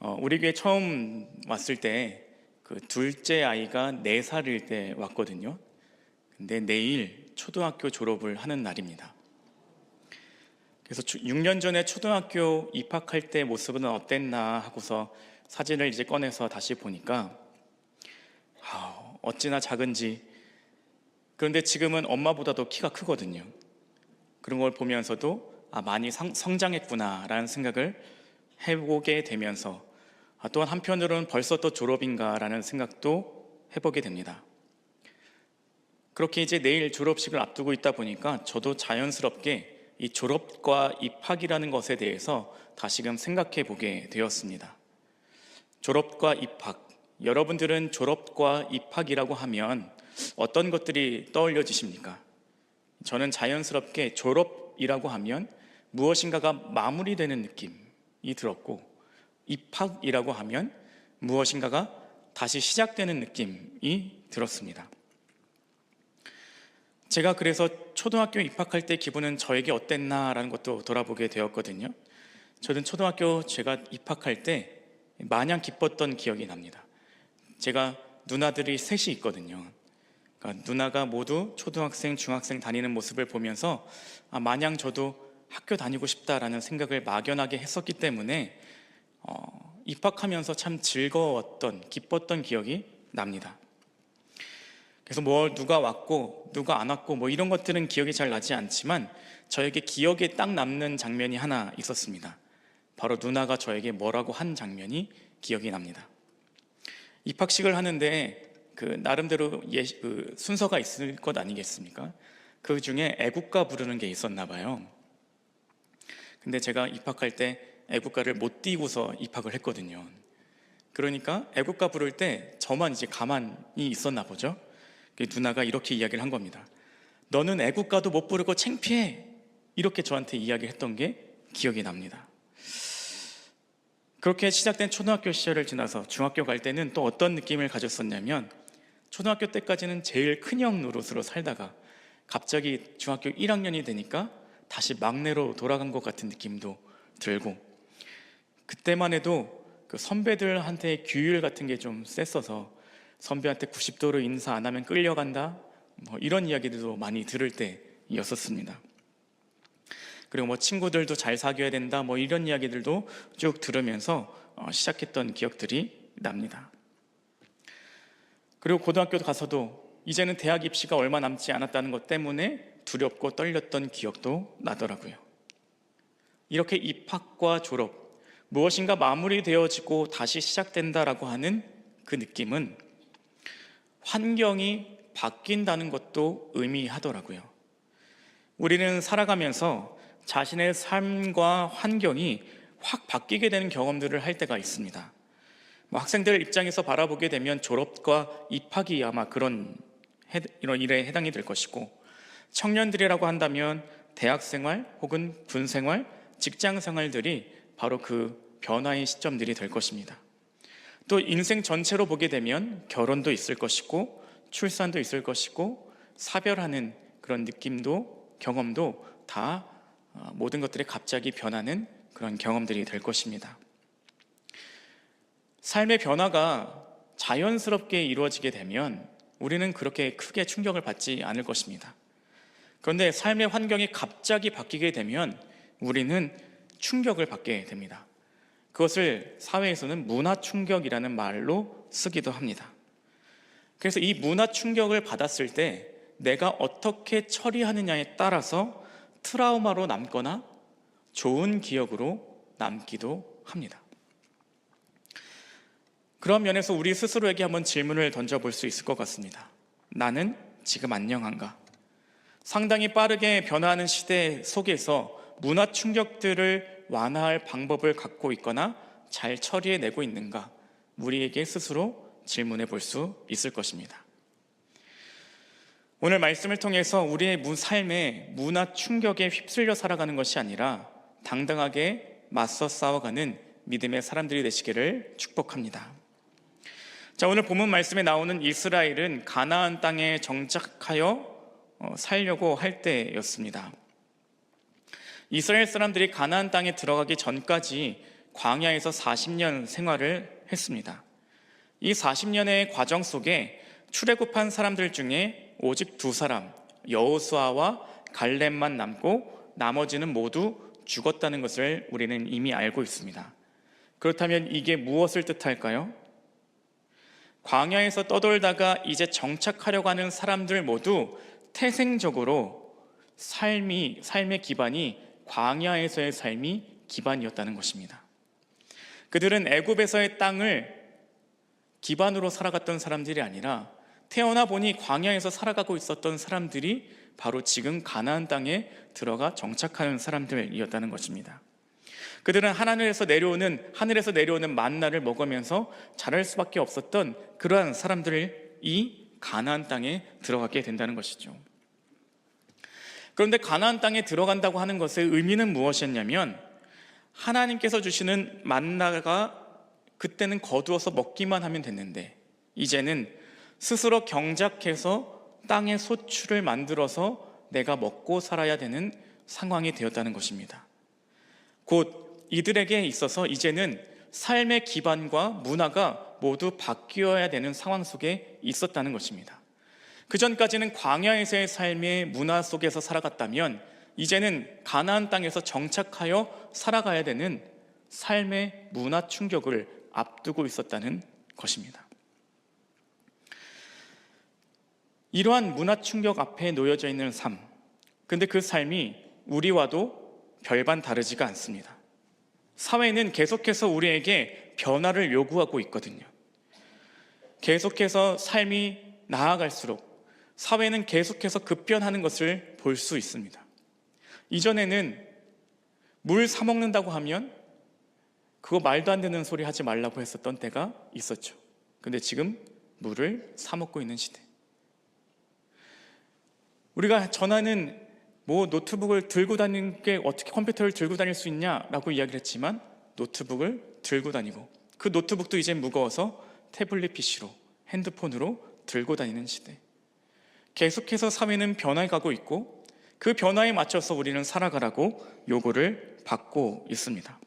우리 교회 처음 왔을 때 그 둘째 아이가 4살일 때 왔거든요. 근데 내일 초등학교 졸업을 하는 날입니다. 그래서 6년 전에 초등학교 입학할 때 모습은 어땠나 하고서 사진을 이제 꺼내서 다시 보니까 어찌나 작은지. 그런데 지금은 엄마보다도 키가 크거든요. 그런 걸 보면서도 많이 성장했구나라는 생각을 해보게 되면서 또한 한편으로는 벌써 또 졸업인가라는 생각도 해보게 됩니다. 그렇게 이제 내일 졸업식을 앞두고 있다 보니까 저도 자연스럽게 이 졸업과 입학이라는 것에 대해서 다시금 생각해 보게 되었습니다. 졸업과 입학, 여러분들은 졸업과 입학이라고 하면 어떤 것들이 떠올려지십니까? 저는 자연스럽게 졸업이라고 하면 무엇인가가 마무리되는 느낌이 들었고, 입학이라고 하면 무엇인가가 다시 시작되는 느낌이 들었습니다. 제가 그래서 초등학교 입학할 때 기분은 저에게 어땠나라는 것도 돌아보게 되었거든요. 저는 초등학교 제가 입학할 때 마냥 기뻤던 기억이 납니다. 제가 누나들이 셋이 있거든요. 그러니까 누나가 모두 초등학생, 중학생 다니는 모습을 보면서 마냥 저도 학교 다니고 싶다라는 생각을 막연하게 했었기 때문에 입학하면서 참 즐거웠던, 기뻤던 기억이 납니다. 그래서 누가 왔고 누가 안 왔고 이런 것들은 기억이 잘 나지 않지만 저에게 기억에 딱 남는 장면이 하나 있었습니다. 바로 누나가 저에게 뭐라고 한 장면이 기억이 납니다. 입학식을 하는데 나름대로 순서가 있을 것 아니겠습니까? 그 중에 애국가 부르는 게 있었나 봐요. 근데 제가 입학할 때 애국가를 못 띄고서 입학을 했거든요. 그러니까 애국가 부를 때 저만 이제 가만히 있었나 보죠. 누나가 이렇게 이야기를 한 겁니다. 너는 애국가도 못 부르고 창피해. 이렇게 저한테 이야기를 했던 게 기억이 납니다. 그렇게 시작된 초등학교 시절을 지나서 중학교 갈 때는 또 어떤 느낌을 가졌었냐면, 초등학교 때까지는 제일 큰형 노릇으로 살다가 갑자기 중학교 1학년이 되니까 다시 막내로 돌아간 것 같은 느낌도 들고, 그때만 해도 선배들한테 규율 같은 게 좀 셌어서 선배한테 90도로 인사 안 하면 끌려간다, 이런 이야기들도 많이 들을 때였었습니다. 그리고 친구들도 잘 사귀어야 된다, 이런 이야기들도 쭉 들으면서 시작했던 기억들이 납니다. 그리고 고등학교 가서도 이제는 대학 입시가 얼마 남지 않았다는 것 때문에 두렵고 떨렸던 기억도 나더라고요. 이렇게 입학과 졸업, 무엇인가 마무리되어지고 다시 시작된다라고 하는 그 느낌은 환경이 바뀐다는 것도 의미하더라고요. 우리는 살아가면서 자신의 삶과 환경이 확 바뀌게 되는 경험들을 할 때가 있습니다. 학생들 입장에서 바라보게 되면 졸업과 입학이 아마 이런 일에 해당이 될 것이고, 청년들이라고 한다면 대학생활 혹은 군생활, 직장생활들이 바로 그 변화의 시점들이 될 것입니다. 또 인생 전체로 보게 되면 결혼도 있을 것이고 출산도 있을 것이고 사별하는 그런 느낌도 경험도 다 모든 것들이 갑자기 변하는 그런 경험들이 될 것입니다. 삶의 변화가 자연스럽게 이루어지게 되면 우리는 그렇게 크게 충격을 받지 않을 것입니다. 그런데 삶의 환경이 갑자기 바뀌게 되면 우리는 충격을 받게 됩니다. 그것을 사회에서는 문화 충격이라는 말로 쓰기도 합니다. 그래서 이 문화 충격을 받았을 때 내가 어떻게 처리하느냐에 따라서 트라우마로 남거나 좋은 기억으로 남기도 합니다. 그런 면에서 우리 스스로에게 한번 질문을 던져볼 수 있을 것 같습니다. 나는 지금 안녕한가? 상당히 빠르게 변화하는 시대 속에서 문화 충격들을 완화할 방법을 갖고 있거나 잘 처리해내고 있는가? 우리에게 스스로 질문해 볼 수 있을 것입니다. 오늘 말씀을 통해서 우리의 삶에 문화 충격에 휩쓸려 살아가는 것이 아니라 당당하게 맞서 싸워가는 믿음의 사람들이 되시기를 축복합니다. 자, 오늘 본문 말씀에 나오는 이스라엘은 가나안 땅에 정착하여 살려고 할 때였습니다. 이스라엘 사람들이 가나안 땅에 들어가기 전까지 광야에서 40년 생활을 했습니다. 이 40년의 과정 속에 출애굽한 사람들 중에 오직 두 사람, 여호수아와 갈렙만 남고 나머지는 모두 죽었다는 것을 우리는 이미 알고 있습니다. 그렇다면 이게 무엇을 뜻할까요? 광야에서 떠돌다가 이제 정착하려고 하는 사람들 모두 태생적으로 삶의 기반이 광야에서의 삶이 기반이었다는 것입니다. 그들은 애굽에서의 땅을 기반으로 살아갔던 사람들이 아니라 태어나 보니 광야에서 살아가고 있었던 사람들이 바로 지금 가나안 땅에 들어가 정착하는 사람들이었다는 것입니다. 그들은 하늘에서 내려오는 만나를 먹으면서 자랄 수밖에 없었던 그러한 사람들이 가나안 땅에 들어가게 된다는 것이죠. 그런데 가나안 땅에 들어간다고 하는 것의 의미는 무엇이었냐면, 하나님께서 주시는 만나가 그때는 거두어서 먹기만 하면 됐는데 이제는 스스로 경작해서 땅의 소출을 만들어서 내가 먹고 살아야 되는 상황이 되었다는 것입니다. 곧 이들에게 있어서 이제는 삶의 기반과 문화가 모두 바뀌어야 되는 상황 속에 있었다는 것입니다. 그전까지는 광야에서의 삶의 문화 속에서 살아갔다면 이제는 가나안 땅에서 정착하여 살아가야 되는 삶의 문화 충격을 앞두고 있었다는 것입니다. 이러한 문화 충격 앞에 놓여져 있는 삶, 근데 그 삶이 우리와도 별반 다르지가 않습니다. 사회는 계속해서 우리에게 변화를 요구하고 있거든요. 계속해서 삶이 나아갈수록 사회는 계속해서 급변하는 것을 볼 수 있습니다. 이전에는 물 사 먹는다고 하면 그거 말도 안 되는 소리 하지 말라고 했었던 때가 있었죠. 근데 지금 물을 사 먹고 있는 시대. 우리가 전화는 노트북을 들고 다니는 게 어떻게 컴퓨터를 들고 다닐 수 있냐라고 이야기를 했지만 노트북을 들고 다니고, 그 노트북도 이제 무거워서 태블릿 PC로, 핸드폰으로 들고 다니는 시대. 계속해서 사회는 변화해가고 있고 그 변화에 맞춰서 우리는 살아가라고 요구를 받고 있습니다.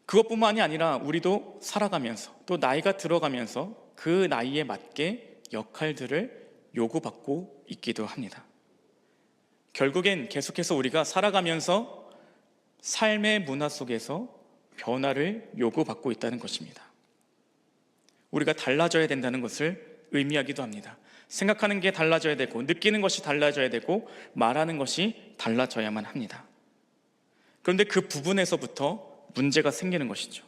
그것뿐만이 아니라 우리도 살아가면서 또 나이가 들어가면서 그 나이에 맞게 역할들을 요구받고 있기도 합니다. 결국엔 계속해서 우리가 살아가면서 삶의 문화 속에서 변화를 요구받고 있다는 것입니다. 우리가 달라져야 된다는 것을 의미하기도 합니다. 생각하는 게 달라져야 되고, 느끼는 것이 달라져야 되고, 말하는 것이 달라져야만 합니다. 그런데 그 부분에서부터 문제가 생기는 것이죠.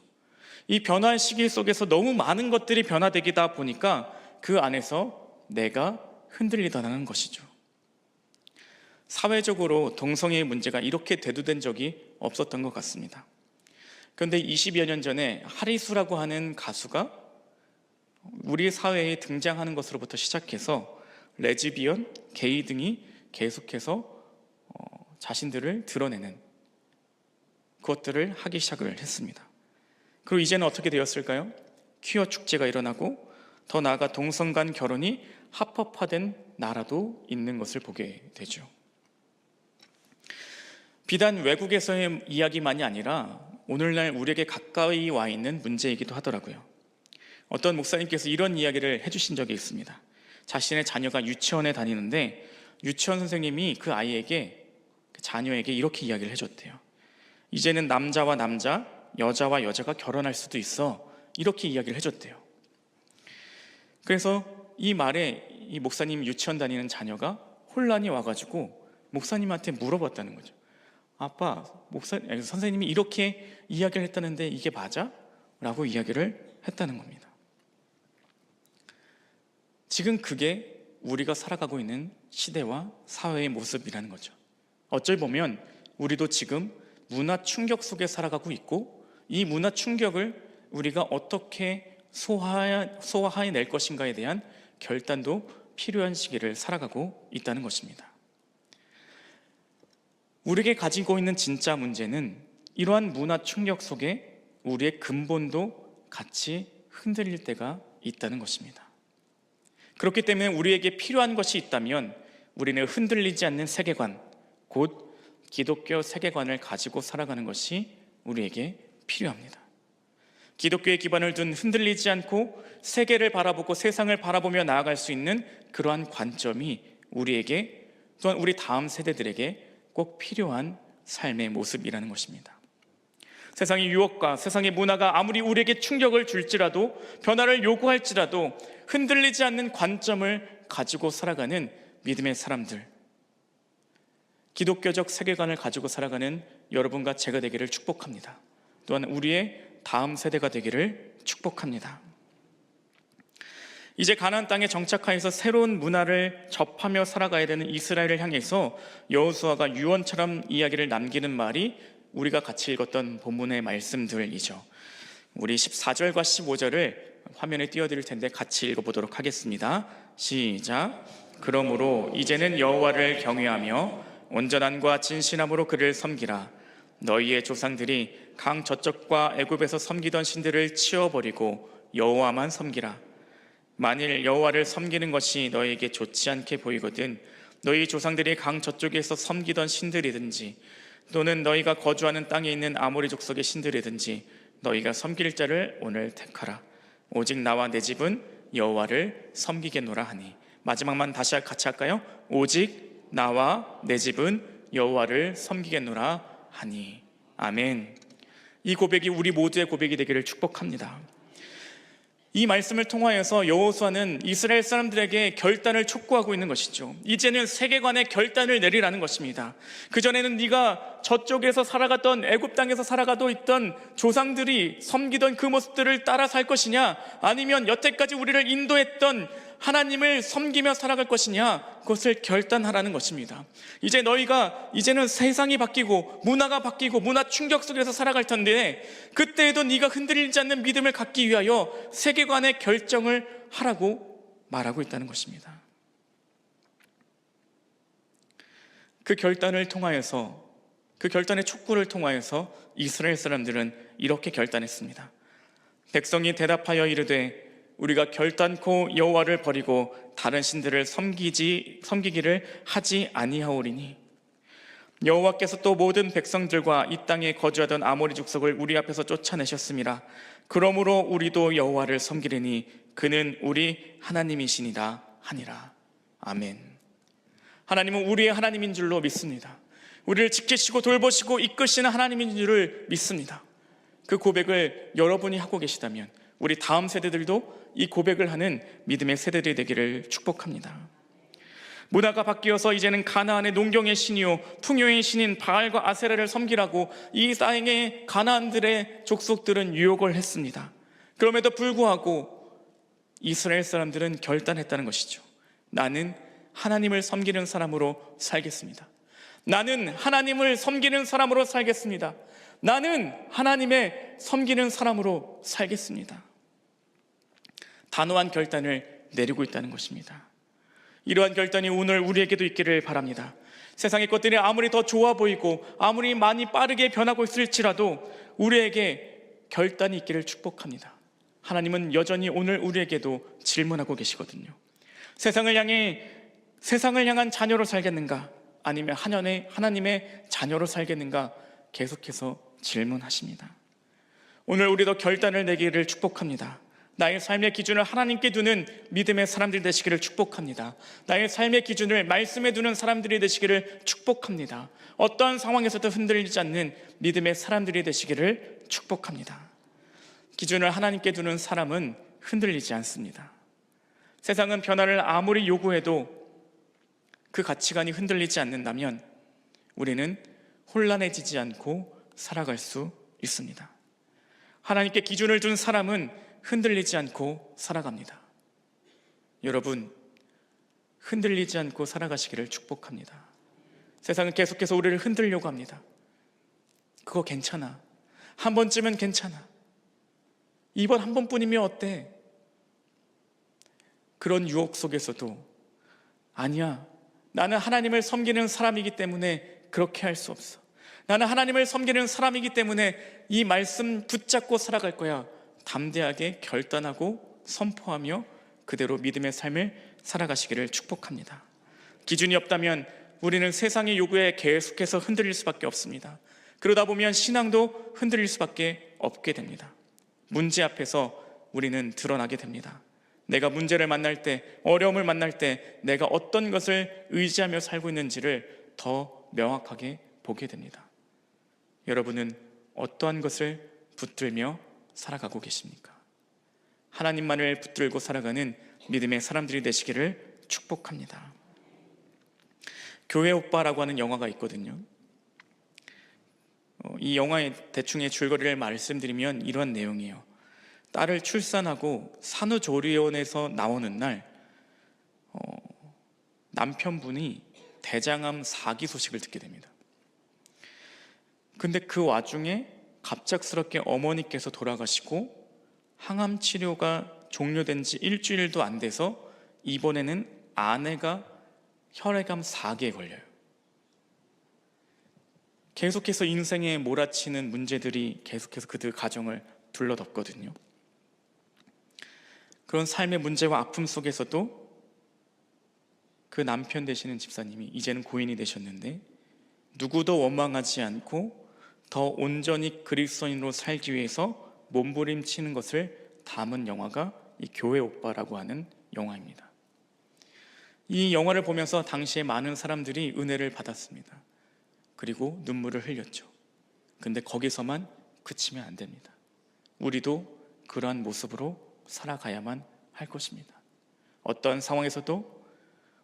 이 변화의 시기 속에서 너무 많은 것들이 변화되다 보니까 그 안에서 내가 흔들리다는 것이죠. 사회적으로 동성애의 문제가 이렇게 대두된 적이 없었던 것 같습니다. 그런데 20여 년 전에 하리수라고 하는 가수가 우리 사회에 등장하는 것으로부터 시작해서 레즈비언, 게이 등이 계속해서 자신들을 드러내는 그것들을 하기 시작을 했습니다. 그리고 이제는 어떻게 되었을까요? 퀴어 축제가 일어나고 더 나아가 동성 간 결혼이 합법화된 나라도 있는 것을 보게 되죠. 비단 외국에서의 이야기만이 아니라 오늘날 우리에게 가까이 와 있는 문제이기도 하더라고요. 어떤 목사님께서 이런 이야기를 해주신 적이 있습니다. 자신의 자녀가 유치원에 다니는데 유치원 선생님이 그 아이에게, 그 자녀에게 이렇게 이야기를 해줬대요. 이제는 남자와 남자, 여자와 여자가 결혼할 수도 있어, 이렇게 이야기를 해줬대요. 그래서 이 말에 이 목사님 유치원 다니는 자녀가 혼란이 와가지고 목사님한테 물어봤다는 거죠. 아빠, 선생님이 이렇게 이야기를 했다는데 이게 맞아? 라고 이야기를 했다는 겁니다. 지금 그게 우리가 살아가고 있는 시대와 사회의 모습이라는 거죠. 어쩔 보면 우리도 지금 문화 충격 속에 살아가고 있고, 이 문화 충격을 우리가 어떻게 소화해낼 것인가에 대한 결단도 필요한 시기를 살아가고 있다는 것입니다. 우리에게 가지고 있는 진짜 문제는 이러한 문화 충격 속에 우리의 근본도 같이 흔들릴 때가 있다는 것입니다. 그렇기 때문에 우리에게 필요한 것이 있다면 우리는 흔들리지 않는 세계관, 곧 기독교 세계관을 가지고 살아가는 것이 우리에게 필요합니다. 기독교의 기반을 둔 흔들리지 않고 세계를 바라보고 세상을 바라보며 나아갈 수 있는 그러한 관점이 우리에게, 또한 우리 다음 세대들에게 꼭 필요한 삶의 모습이라는 것입니다. 세상의 유혹과 세상의 문화가 아무리 우리에게 충격을 줄지라도, 변화를 요구할지라도 흔들리지 않는 관점을 가지고 살아가는 믿음의 사람들, 기독교적 세계관을 가지고 살아가는 여러분과 제가 되기를 축복합니다. 또한 우리의 다음 세대가 되기를 축복합니다. 이제 가나안 땅에 정착하여서 새로운 문화를 접하며 살아가야 되는 이스라엘을 향해서 여호수아가 유언처럼 이야기를 남기는 말이 우리가 같이 읽었던 본문의 말씀들이죠. 우리 14절과 15절을 화면에 띄워드릴 텐데 같이 읽어보도록 하겠습니다. 시작. 그러므로 이제는 여호와를 경외하며 온전함과 진실함으로 그를 섬기라. 너희의 조상들이 강 저쪽과 애굽에서 섬기던 신들을 치워버리고 여호와만 섬기라. 만일 여호와를 섬기는 것이 너희에게 좋지 않게 보이거든 너희 조상들이 강 저쪽에서 섬기던 신들이든지 또는 너희가 거주하는 땅에 있는 아모리 족속의 신들이든지 너희가 섬길 자를 오늘 택하라. 오직 나와 내 집은 여호와를 섬기겠노라 하니. 마지막만 다시 같이 할까요? 오직 나와 내 집은 여호와를 섬기겠노라 하니. 아멘. 이 고백이 우리 모두의 고백이 되기를 축복합니다. 이 말씀을 통하여서 여호수아는 이스라엘 사람들에게 결단을 촉구하고 있는 것이죠. 이제는 세계관의 결단을 내리라는 것입니다. 그전에는 네가 저쪽에서 살아갔던 애굽 땅에서 살아가도 있던 조상들이 섬기던 그 모습들을 따라 살 것이냐, 아니면 여태까지 우리를 인도했던 하나님을 섬기며 살아갈 것이냐, 그것을 결단하라는 것입니다. 이제는 세상이 바뀌고 문화가 바뀌고 문화 충격 속에서 살아갈 텐데, 그때에도 네가 흔들리지 않는 믿음을 갖기 위하여 세계관의 결정을 하라고 말하고 있다는 것입니다. 그 결단을 통하여서, 그 결단의 촉구를 통하여서 이스라엘 사람들은 이렇게 결단했습니다. 백성이 대답하여 이르되 우리가 결단코 여호와를 버리고 다른 신들을 섬기기를 하지 아니하오리니 여호와께서 또 모든 백성들과 이 땅에 거주하던 아모리 족속을 우리 앞에서 쫓아내셨습니다. 그러므로 우리도 여호와를 섬기리니 그는 우리 하나님이시니라 하니라. 아멘. 하나님은 우리의 하나님인 줄로 믿습니다. 우리를 지키시고 돌보시고 이끄시는 하나님인 줄을 믿습니다. 그 고백을 여러분이 하고 계시다면 우리 다음 세대들도 이 고백을 하는 믿음의 세대들이 되기를 축복합니다. 문화가 바뀌어서 이제는 가나안의 농경의 신이요 풍요의 신인 바알과 아세라를 섬기라고 이 땅의 가나안들의 족속들은 유혹을 했습니다. 그럼에도 불구하고 이스라엘 사람들은 결단했다는 것이죠. 나는 하나님을 섬기는 사람으로 살겠습니다. 나는 하나님을 섬기는 사람으로 살겠습니다. 나는 하나님의 섬기는 사람으로 살겠습니다. 단호한 결단을 내리고 있다는 것입니다. 이러한 결단이 오늘 우리에게도 있기를 바랍니다. 세상의 것들이 아무리 더 좋아 보이고 아무리 많이 빠르게 변하고 있을지라도 우리에게 결단이 있기를 축복합니다. 하나님은 여전히 오늘 우리에게도 질문하고 계시거든요. 세상을 향한 자녀로 살겠는가, 아니면 하나님의 자녀로 살겠는가, 계속해서 질문하십니다. 오늘 우리도 결단을 내기를 축복합니다. 나의 삶의 기준을 하나님께 두는 믿음의 사람들 되시기를 축복합니다. 나의 삶의 기준을 말씀에 두는 사람들이 되시기를 축복합니다. 어떠한 상황에서도 흔들리지 않는 믿음의 사람들이 되시기를 축복합니다. 기준을 하나님께 두는 사람은 흔들리지 않습니다. 세상은 변화를 아무리 요구해도 그 가치관이 흔들리지 않는다면 우리는 혼란해지지 않고 살아갈 수 있습니다. 하나님께 기준을 둔 사람은 흔들리지 않고 살아갑니다. 여러분, 흔들리지 않고 살아가시기를 축복합니다. 세상은 계속해서 우리를 흔들려고 합니다. 그거 괜찮아. 한 번쯤은 괜찮아. 이번 한 번뿐이면 어때? 그런 유혹 속에서도 아니야, 나는 하나님을 섬기는 사람이기 때문에 그렇게 할 수 없어. 나는 하나님을 섬기는 사람이기 때문에 이 말씀 붙잡고 살아갈 거야. 담대하게 결단하고 선포하며 그대로 믿음의 삶을 살아가시기를 축복합니다. 기준이 없다면 우리는 세상의 요구에 계속해서 흔들릴 수밖에 없습니다. 그러다 보면 신앙도 흔들릴 수밖에 없게 됩니다. 문제 앞에서 우리는 드러나게 됩니다. 내가 문제를 만날 때, 어려움을 만날 때 내가 어떤 것을 의지하며 살고 있는지를 더 명확하게 보게 됩니다. 여러분은 어떠한 것을 붙들며 살아가고 계십니까? 하나님만을 붙들고 살아가는 믿음의 사람들이 되시기를 축복합니다. 교회 오빠라고 하는 영화가 있거든요. 이 영화의 대충의 줄거리를 말씀드리면 이런 내용이에요. 딸을 출산하고 산후조리원에서 나오는 날 남편분이 대장암 4기 소식을 듣게 됩니다. 근데 그 와중에 갑작스럽게 어머니께서 돌아가시고 항암 치료가 종료된 지 일주일도 안 돼서 이번에는 아내가 혈액암 4기에 걸려요. 계속해서 인생에 몰아치는 문제들이 계속해서 그들 가정을 둘러덮거든요. 그런 삶의 문제와 아픔 속에서도 그 남편 되시는 집사님이 이제는 고인이 되셨는데 누구도 원망하지 않고 더 온전히 그리스도인으로 살기 위해서 몸부림치는 것을 담은 영화가 이 교회 오빠라고 하는 영화입니다. 이 영화를 보면서 당시에 많은 사람들이 은혜를 받았습니다. 그리고 눈물을 흘렸죠. 근데 거기서만 그치면 안 됩니다. 우리도 그러한 모습으로 살아가야만 할 것입니다. 어떠한 상황에서도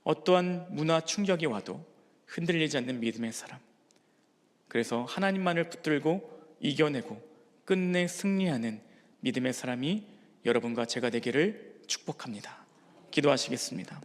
어떠한 문화 충격이 와도 흔들리지 않는 믿음의 사람, 그래서 하나님만을 붙들고 이겨내고 끝내 승리하는 믿음의 사람이 여러분과 제가 되기를 축복합니다. 기도하시겠습니다.